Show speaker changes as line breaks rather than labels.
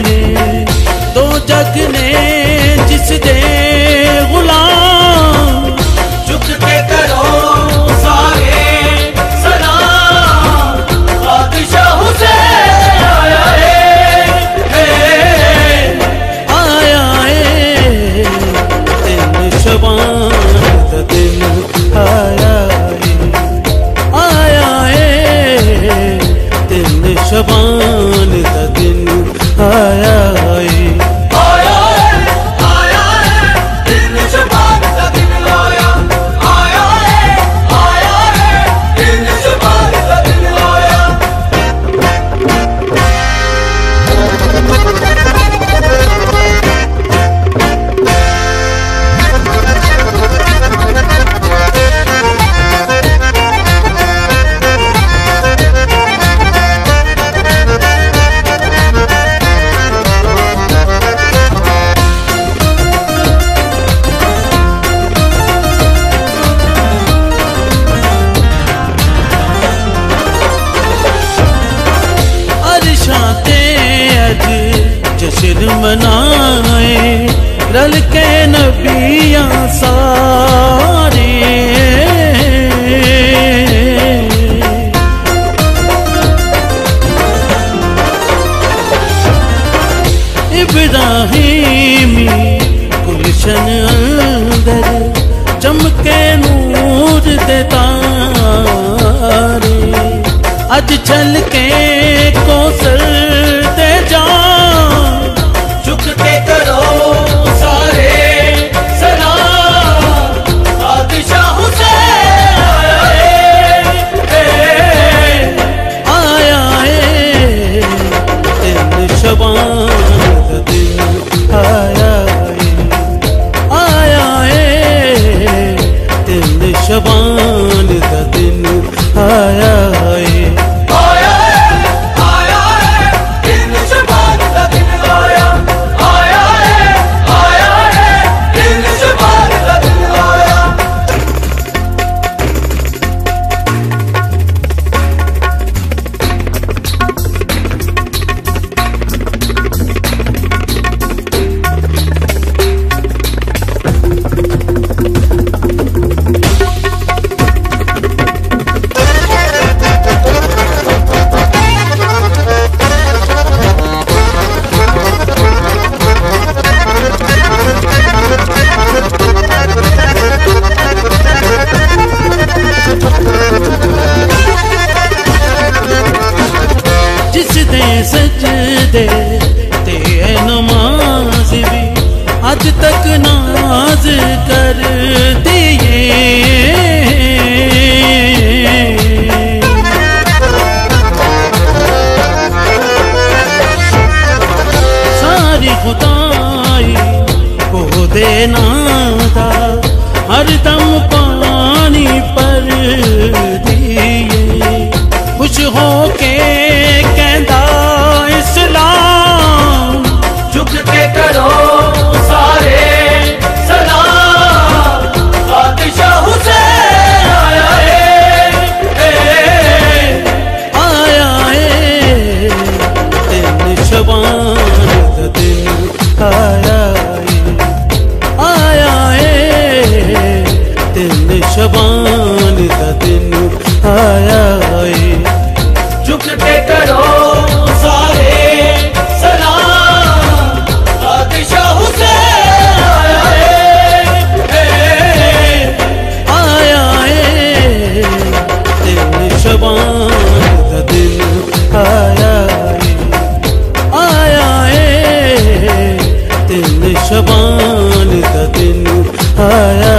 ने दो जग ने जिस दे गुलाम
झुक के करो सारे सलाम बादशाह हुसैन आया
है दिन शबान दा दिन आया है दिन शबान दा दिन आया है जश्न मनाए रल के नबियां सारे इब्राहिमी गुलशन अंदर चमके नूर दे तारे अज चल के कौसर दे जा
झुक के करो सारे सलाम बादशाह हुसैन
आया है दिन शबान दा दिन आया है दिन शबान दा दिन आया है सजदे ते नमाज भी आज तक नाज कर दिए सारी खुदाई को देना था हर दम पानी पर दिए खुश होके कहता इस्लाम
झुक के करो सारे सलाम बादशाह हुसैन आया
है दिन शबान दा दिन आया है दिन शबान दा दिन आया है
झुक के करो सारे सलाम बादशाह हुसैन
आया है दिन शबान दा दिन आया है दिन शबान दा दिन आया